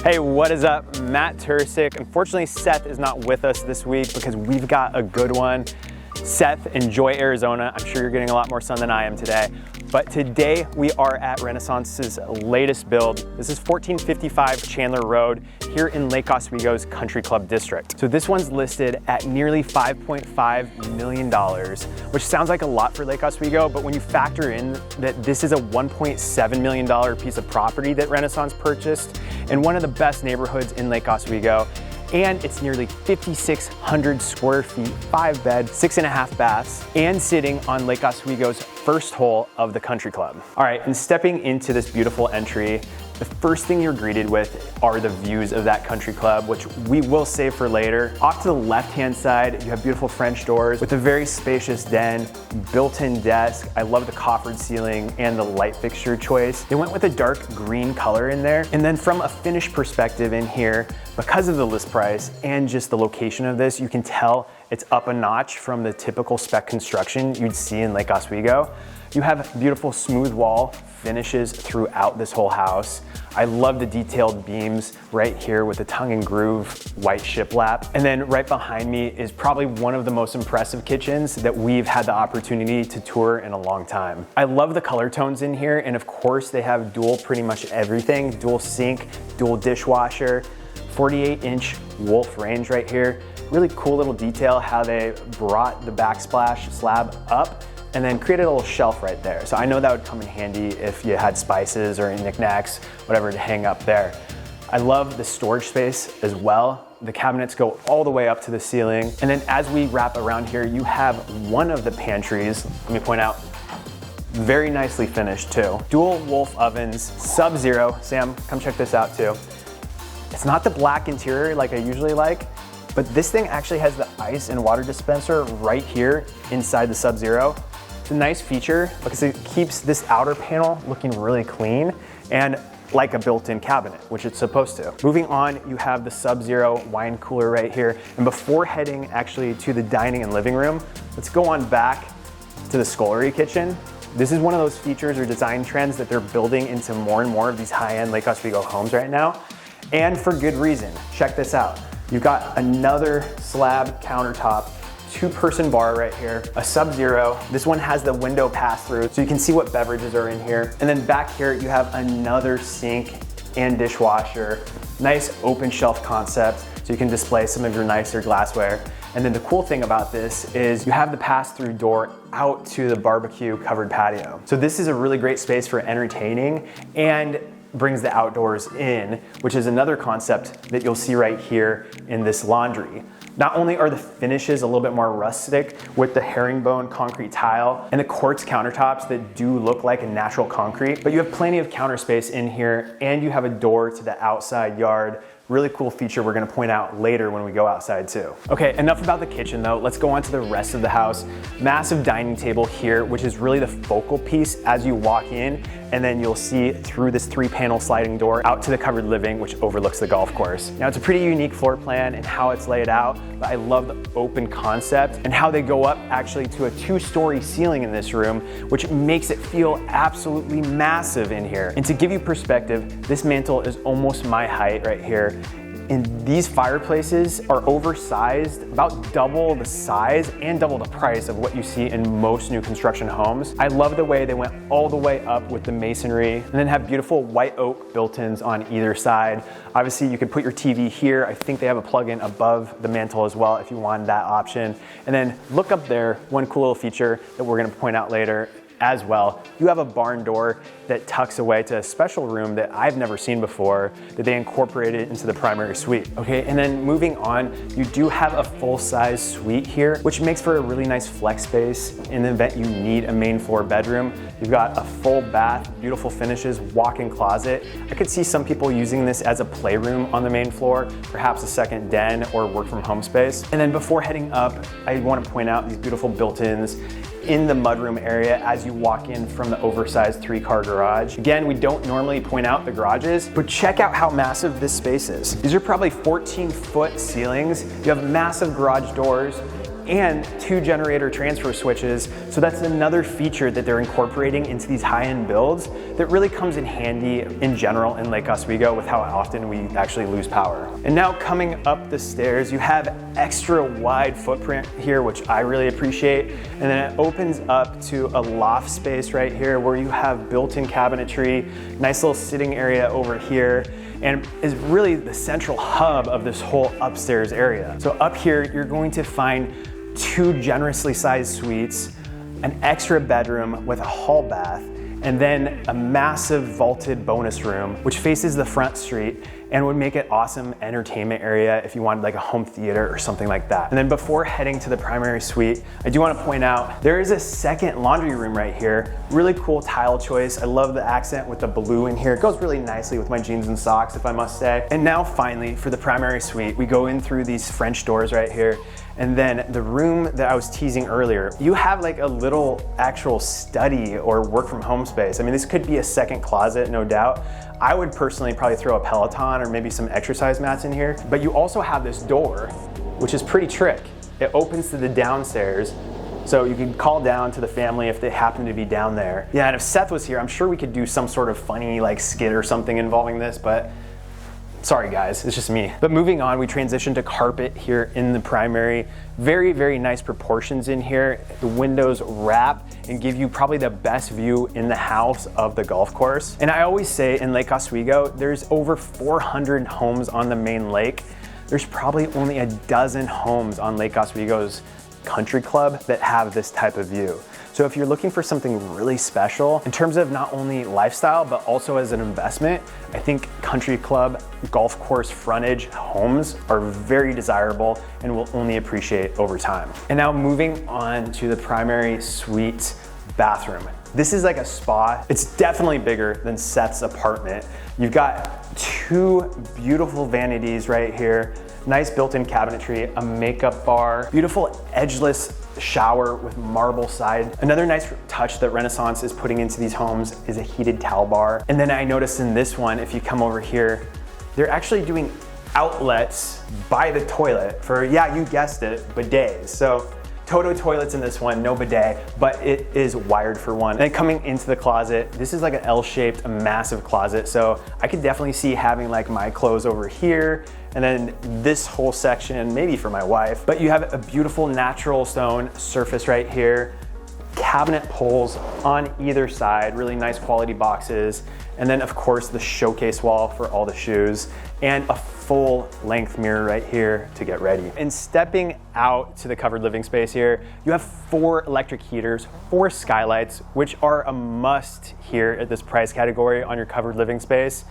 Hey, what is up? Matt Tercek. Unfortunately, Seth is not with us this week because we've got a good one. Seth, enjoy Arizona. I'm sure you're getting a lot more sun than I am today. But today we are at Renaissance's latest build. This is 1455 Chandler Road here in Lake Oswego's Country Club District. So this one's listed at nearly $5.5 million, which sounds like a lot for Lake Oswego, but when you factor in that this is a $1.7 million piece of property that Renaissance purchased in one of the best neighborhoods in Lake Oswego, and it's nearly 5,600 square feet, 5 bed, 6.5 baths, and sitting on Lake Oswego's first hole of the country club. All right, and stepping into this beautiful entry, the first thing you're greeted with are the views of that country club, which we will save for later. Off to the left-hand side, you have beautiful French doors with a very spacious den, built-in desk. I love the coffered ceiling and the light fixture choice. They went with a dark green color in there. And then from a finish perspective in here, because of the list price and just the location of this, you can tell it's up a notch from the typical spec construction you'd see in Lake Oswego. You have beautiful smooth wall finishes throughout this whole house. I love the detailed beams right here with the tongue and groove white shiplap. And then right behind me is probably one of the most impressive kitchens that we've had the opportunity to tour in a long time. I love the color tones in here, and of course they have dual pretty much everything, dual sink, dual dishwasher, 48-inch Wolf range right here. Really cool little detail how they brought the backsplash slab up and then created a little shelf right there. So I know that would come in handy if you had spices or knickknacks, whatever to hang up there. I love the storage space as well. The cabinets go all the way up to the ceiling. And then as we wrap around here, you have one of the pantries, let me point out, very nicely finished too. Dual Wolf ovens, Sub-Zero. Sam, come check this out too. It's not the black interior like I usually like, but this thing actually has the ice and water dispenser right here inside the Sub-Zero. It's a nice feature because it keeps this outer panel looking really clean and like a built-in cabinet, which it's supposed to. Moving on, you have the Sub-Zero wine cooler right here. And before heading actually to the dining and living room, let's go on back to the Scullery kitchen. This is one of those features or design trends that they're building into more and more of these high-end Lake Oswego homes right now. And for good reason. Check this out. You've got another slab countertop, 2-person bar right here, a Sub-Zero. This one has the window pass-through, so you can see what beverages are in here. And then back here, you have another sink and dishwasher. Nice open shelf concept, so you can display some of your nicer glassware. And then the cool thing about this is you have the pass-through door out to the barbecue covered patio. So this is a really great space for entertaining and brings the outdoors in, which is another concept that you'll see right here in this laundry. Not only are the finishes a little bit more rustic with the herringbone concrete tile and the quartz countertops that do look like a natural concrete, but you have plenty of counter space in here and you have a door to the outside yard. Really cool feature we're gonna point out later when we go outside too. Okay, enough about the kitchen though. Let's go on to the rest of the house. Massive dining table here, which is really the focal piece as you walk in, and then you'll see through this 3-panel sliding door out to the covered living, which overlooks the golf course. Now it's a pretty unique floor plan and how it's laid out, but I love the open concept and how they go up actually to a 2-story ceiling in this room, which makes it feel absolutely massive in here. And to give you perspective, this mantle is almost my height right here. And these fireplaces are oversized, about double the size and double the price of what you see in most new construction homes. I love the way they went all the way up with the masonry and then have beautiful white oak built-ins on either side. Obviously you could put your TV here. I think they have a plug-in above the mantle as well if you wanted that option. And then look up there, one cool little feature that we're gonna point out later as well. You have a barn door that tucks away to a special room that I've never seen before that they incorporated into the primary suite. Okay, and then moving on, you do have a full-size suite here, which makes for a really nice flex space in the event you need a main floor bedroom. You've got a full bath, beautiful finishes, walk-in closet. I could see some people using this as a playroom on the main floor, perhaps a second den or work from home space. And then before heading up, I want to point out these beautiful built-ins in the mudroom area as you walk in from the oversized 3-car garage. Again, we don't normally point out the garages, but check out how massive this space is. These are probably 14-foot ceilings. You have massive garage doors, and 2 generator transfer switches. So that's another feature that they're incorporating into these high-end builds that really comes in handy in general in Lake Oswego with how often we actually lose power. And now coming up the stairs, you have extra wide footprint here, which I really appreciate. And then it opens up to a loft space right here where you have built-in cabinetry, nice little sitting area over here, and is really the central hub of this whole upstairs area. So up here, you're going to find 2 generously sized suites, an extra bedroom with a hall bath, and then a massive vaulted bonus room, which faces the front street and would make it awesome entertainment area if you wanted like a home theater or something like that. And then before heading to the primary suite, I do want to point out there is a second laundry room right here. Really cool tile choice. I love the accent with the blue in here. It goes really nicely with my jeans and socks, if I must say. And now finally, for the primary suite, we go in through these French doors right here. And then the room that I was teasing earlier, you have like a little actual study or work from home space. I mean, this could be a second closet, no doubt. I would personally probably throw a Peloton or maybe some exercise mats in here. But you also have this door, which is pretty trick. It opens to the downstairs. So you can call down to the family if they happen to be down there. Yeah, and if Seth was here, I'm sure we could do some sort of funny like skit or something involving this, but sorry guys, it's just me. But moving on, we transition to carpet here in the primary. Very, very nice proportions in here. The windows wrap and give you probably the best view in the house of the golf course. And I always say in Lake Oswego, there's over 400 homes on the main lake. There's probably only a dozen homes on Lake Oswego's country club that have this type of view. So if you're looking for something really special in terms of not only lifestyle, but also as an investment, I think country club, golf course frontage homes are very desirable and will only appreciate over time. And now moving on to the primary suite bathroom. This is like a spa. It's definitely bigger than Seth's apartment. You've got 2 beautiful vanities right here, nice built-in cabinetry, a makeup bar, beautiful edgeless shower with marble side. Another nice touch that Renaissance is putting into these homes is a heated towel bar. And then I noticed in this one, if you come over here, they're actually doing outlets by the toilet for, yeah, you guessed it, bidets. So Toto toilets in this one, no bidet, but it is wired for one. And then coming into the closet, this is like an L-shaped, a massive closet. So I could definitely see having like my clothes over here, and then this whole section, maybe for my wife. But you have a beautiful natural stone surface right here, cabinet pulls on either side, really nice quality boxes. And then of course the showcase wall for all the shoes and a full length mirror right here to get ready. And stepping out to the covered living space here, you have 4 electric heaters, 4 skylights, which are a must here at this price category on your covered living space.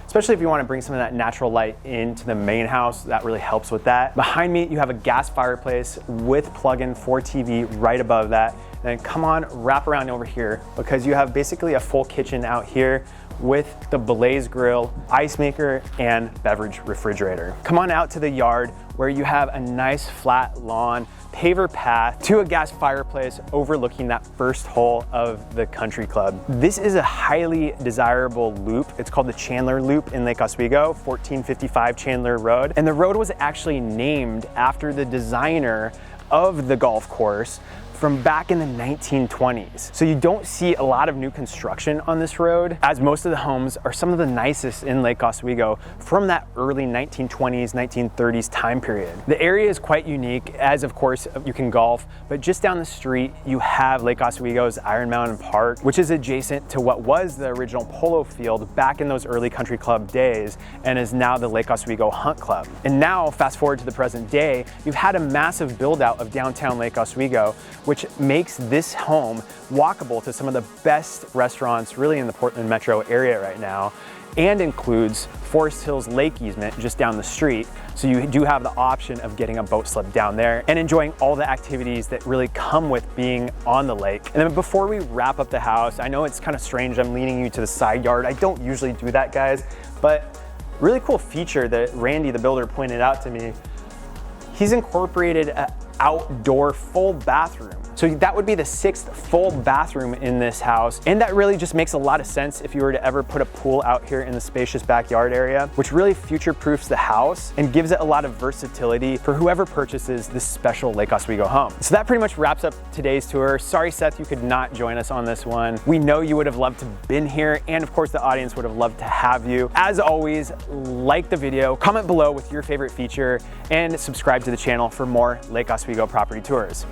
Especially if you want to bring some of that natural light into the main house, that really helps with that. Behind me, you have a gas fireplace with plug-in 4 TV right above that. And then come on, wrap around over here because you have basically a full kitchen out here with the Blaze grill, ice maker, and beverage refrigerator. Come on out to the yard where you have a nice flat lawn, paver path to a gas fireplace overlooking that first hole of the country club. This is a highly desirable loop. It's called the Chandler Loop in Lake Oswego, 1455 Chandler Road. And the road was actually named after the designer of the golf course from back in the 1920s. So you don't see a lot of new construction on this road, as most of the homes are some of the nicest in Lake Oswego from that early 1920s, 1930s time period. The area is quite unique, as of course you can golf, but just down the street you have Lake Oswego's Iron Mountain Park, which is adjacent to what was the original polo field back in those early country club days and is now the Lake Oswego Hunt Club. And now, fast forward to the present day, you've had a massive build out of downtown Lake Oswego, which makes this home walkable to some of the best restaurants really in the Portland metro area right now, and includes Forest Hills Lake easement just down the street. So you do have the option of getting a boat slip down there and enjoying all the activities that really come with being on the lake. And then before we wrap up the house, I know it's kind of strange, I'm leading you to the side yard. I don't usually do that, guys, but really cool feature that Randy, the builder, pointed out to me. He's incorporated an outdoor full bathroom. So that would be the 6th full bathroom in this house. And that really just makes a lot of sense if you were to ever put a pool out here in the spacious backyard area, which really future-proofs the house and gives it a lot of versatility for whoever purchases this special Lake Oswego home. So that pretty much wraps up today's tour. Sorry, Seth, you could not join us on this one. We know you would have loved to have been here, and of course the audience would have loved to have you. As always, like the video, comment below with your favorite feature, and subscribe to the channel for more Lake Oswego property tours.